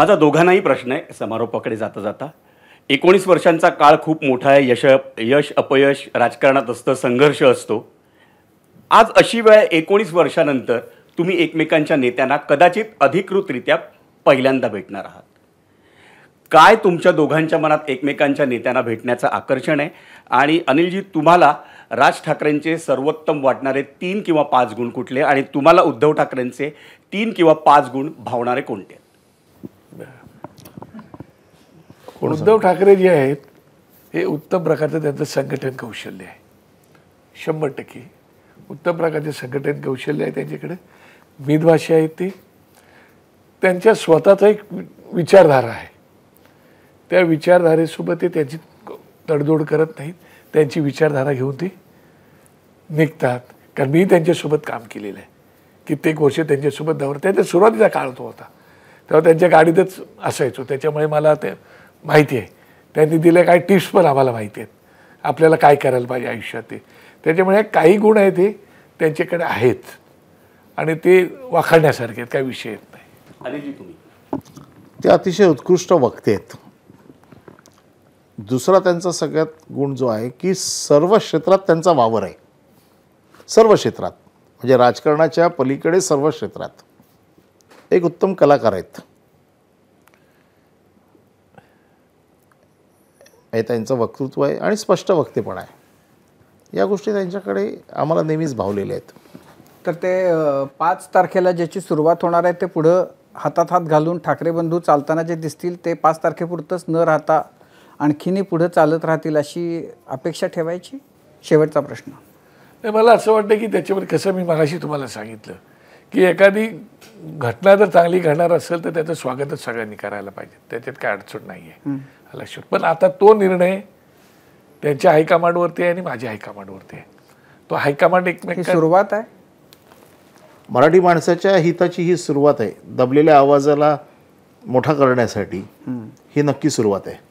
माझा दोघांनाही प्रश्न आहे समारोपाकडे जाता जाता. 19 वर्षांचा काळ खूप मोठा आहे. यश अपयश राजकारणात असतं, संघर्ष असतो. आज अशी वेळ 19 वर्षानंतर तुम्ही एकमेकांच्या नेत्यांना कदाचित अधिकृतरित्या पहिल्यांदा भेटणार आहात. काय तुमच्या दोघांच्या मनात एकमेकांच्या नेत्यांना भेटण्याचं आकर्षण आहे? आणि अनिलजी, तुम्हाला राज ठाकरेंचे सर्वोत्तम वाटणारे 3 किंवा 5 गुण कुठले, आणि तुम्हाला उद्धव ठाकरेंचे 3 किंवा 5 गुण भावणारे कोणते? उद्धव ठाकरे जे आहेत हे उत्तम प्रकारचं त्यांचं संघटन कौशल्य आहे. 100% उत्तम प्रकारचे संघटन कौशल्य आहे त्यांच्याकडे. मितभाषी आहेत ते. त्यांच्या स्वतःचा एक विचारधारा आहे. त्या विचारधारेसोबत ते त्यांची तडजोड करत नाहीत. त्यांची विचारधारा घेऊन ते निघतात. कारण मी त्यांच्यासोबत काम केलेलं आहे. कित्येक वर्ष त्यांच्यासोबत धावलं. त्यांच्या सुरुवातीचा काळ तो होता, तेव्हा त्यांच्या गाडीतच असायचो. त्याच्यामुळे मला ते माहिती आहे. त्यांनी दिले काही टिप्स पण आम्हाला माहिती आहेत, आपल्याला काय करायला पाहिजे आयुष्यात ते. त्याच्यामुळे काही गुण आहेत ते त्यांच्याकडे आहेत आणि ते वाखाणण्यासारखे आहेत, काही विषय येत नाही. अनिलजी, तुम्ही? ते अतिशय उत्कृष्ट वक्ते आहेत. दुसरा त्यांचा सगळ्यात गुण जो आहे की सर्व क्षेत्रात त्यांचा वावर आहे. सर्व क्षेत्रात म्हणजे राजकारणाच्या पलीकडे सर्व क्षेत्रात एक उत्तम कलाकार आहेत. हे त्यांचं वक्तृत्व आहे आणि स्पष्ट वक्तेपणा आहे. या गोष्टी त्यांच्याकडे आम्हाला नेहमीच भावलेल्या आहेत. तर ते 5 तारखेला ज्याची सुरुवात होणार आहे ते पुढं हातात हात घालून ठाकरे बंधू चालताना जे दिसतील ते 5 तारखेपुरतंच न राहता आणखीनही पुढे चालत राहतील अशी अपेक्षा ठेवायची. शेवटचा प्रश्न. नाही, मला असं वाटतं की त्याच्यावर कसं मी मागाशी तुम्हाला सांगितलं की एखादी घटना जर चांगली घडणार असेल तर त्याचं स्वागतच सगळ्यांनी करायला पाहिजे. त्याच्यात काय अडचण नाही आहे लक्षात. पण आता तो निर्णय त्यांच्या हायकमांडवरती आहे आणि माझ्या हायकमांडवरती आहे. तो हायकमांड एकमेकांना सुरुवात आहे. मराठी माणसाच्या हिताची ही सुरुवात आहे. दबलेल्या आवाजाला मोठा करण्यासाठी ही नक्की सुरुवात आहे.